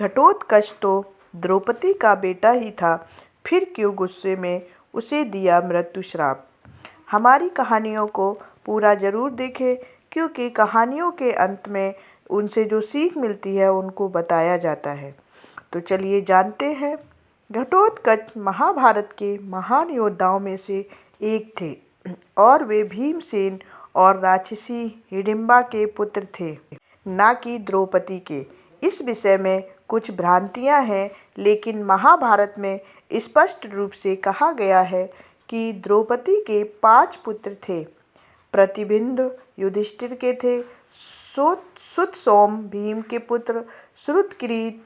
घटोत्कच तो द्रौपदी का बेटा ही था, फिर क्यों गुस्से में उसे दिया मृत्यु श्राप। हमारी कहानियों को पूरा ज़रूर देखें, क्योंकि कहानियों के अंत में उनसे जो सीख मिलती है उनको बताया जाता है। तो चलिए जानते हैं। घटोत्कच महाभारत के महान योद्धाओं में से एक थे और वे भीमसेन और राक्षसी हिडिंबा के पुत्र थे, ना कि द्रौपदी के। इस विषय में कुछ भ्रांतियां हैं, लेकिन महाभारत में स्पष्ट रूप से कहा गया है कि द्रौपदी के 5 पुत्र थे। प्रतिबिंब युधिष्ठिर के थे, सुतसोम भीम के पुत्र, श्रुतकीर्ति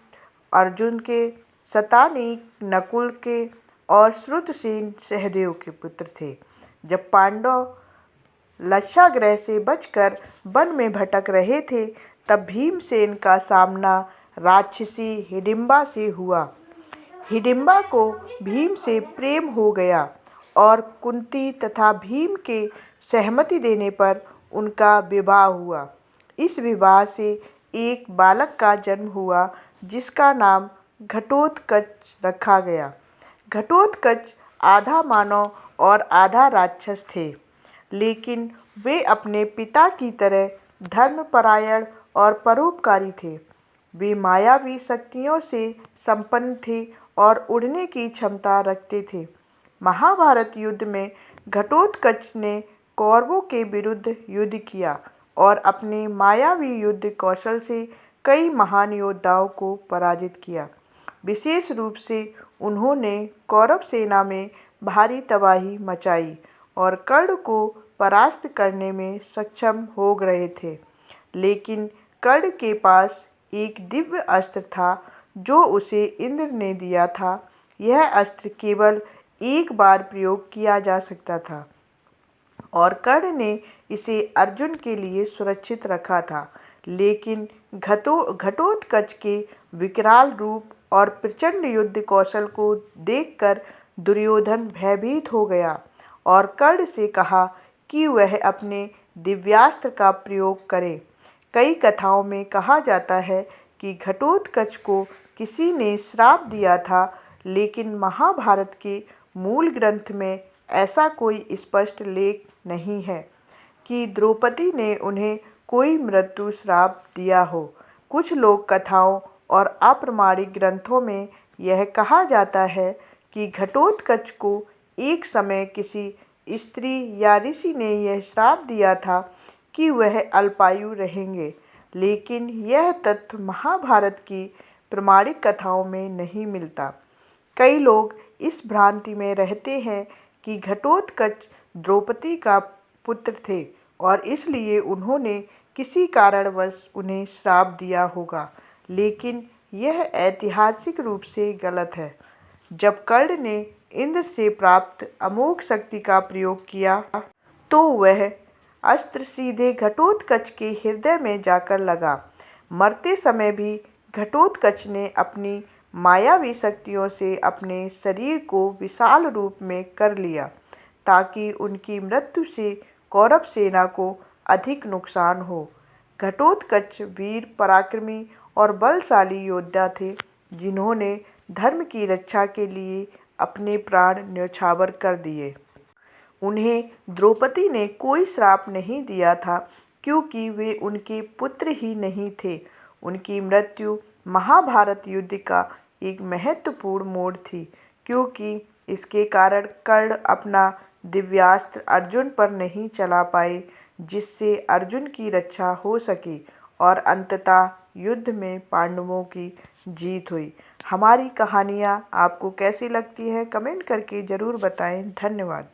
अर्जुन के, शतानीक नकुल के और श्रुतसेन सहदेव के पुत्र थे। जब पांडव लक्षागृह से बचकर वन में भटक रहे थे, तब भीमसेन का सामना राक्षसी हिडिंबा से हुआ। हिडिंबा को भीम से प्रेम हो गया और कुंती तथा भीम के सहमति देने पर उनका विवाह हुआ। इस विवाह से एक बालक का जन्म हुआ, जिसका नाम घटोत्कच रखा गया। घटोत्कच आधा मानव और आधा राक्षस थे, लेकिन वे अपने पिता की तरह धर्मपरायण और परोपकारी थे। वे मायावी शक्तियों से संपन्न थे और उड़ने की क्षमता रखते थे। महाभारत युद्ध में घटोत्कच ने कौरवों के विरुद्ध युद्ध किया और अपने मायावी युद्ध कौशल से कई महान योद्धाओं को पराजित किया। विशेष रूप से उन्होंने कौरव सेना में भारी तबाही मचाई और कर्ण को परास्त करने में सक्षम हो गए थे। लेकिन कर्ण के पास एक दिव्य अस्त्र था जो उसे इंद्र ने दिया था। यह अस्त्र केवल एक बार प्रयोग किया जा सकता था और कर्ण ने इसे अर्जुन के लिए सुरक्षित रखा था। लेकिन घटोत्कच के विकराल रूप और प्रचंड युद्ध कौशल को देखकर दुर्योधन भयभीत हो गया और कर्ण से कहा कि वह अपने दिव्यास्त्र का प्रयोग करे। कई कथाओं में कहा जाता है कि घटोत्कच को किसी ने श्राप दिया था, लेकिन महाभारत के मूल ग्रंथ में ऐसा कोई स्पष्ट लेख नहीं है कि द्रौपदी ने उन्हें कोई मृत्यु श्राप दिया हो। कुछ लोक कथाओं और अप्रामाणिक ग्रंथों में यह कहा जाता है कि घटोत्कच को एक समय किसी स्त्री या ऋषि ने यह श्राप दिया था कि वह अल्पायु रहेंगे, लेकिन यह तथ्य महाभारत की प्रामाणिक कथाओं में नहीं मिलता। कई लोग इस भ्रांति में रहते हैं कि घटोत्कच द्रौपदी का पुत्र थे और इसलिए उन्होंने किसी कारणवश उन्हें श्राप दिया होगा, लेकिन यह ऐतिहासिक रूप से गलत है। जब कर्ण ने इंद्र से प्राप्त अमोघ शक्ति का प्रयोग किया, तो वह अस्त्र सीधे घटोत्कच के हृदय में जाकर लगा। मरते समय भी घटोत्कच ने अपनी मायावी शक्तियों से अपने शरीर को विशाल रूप में कर लिया, ताकि उनकी मृत्यु से कौरव सेना को अधिक नुकसान हो। घटोत्कच वीर, पराक्रमी और बलशाली योद्धा थे, जिन्होंने धर्म की रक्षा के लिए अपने प्राण न्यौछावर कर दिए। उन्हें द्रौपदी ने कोई श्राप नहीं दिया था, क्योंकि वे उनके पुत्र ही नहीं थे। उनकी मृत्यु महाभारत युद्ध का एक महत्वपूर्ण मोड़ थी, क्योंकि इसके कारण कर्ण अपना दिव्यास्त्र अर्जुन पर नहीं चला पाए, जिससे अर्जुन की रक्षा हो सकी और अंततः युद्ध में पांडवों की जीत हुई। हमारी कहानियाँ आपको कैसी लगती है, कमेंट करके ज़रूर बताएं। धन्यवाद।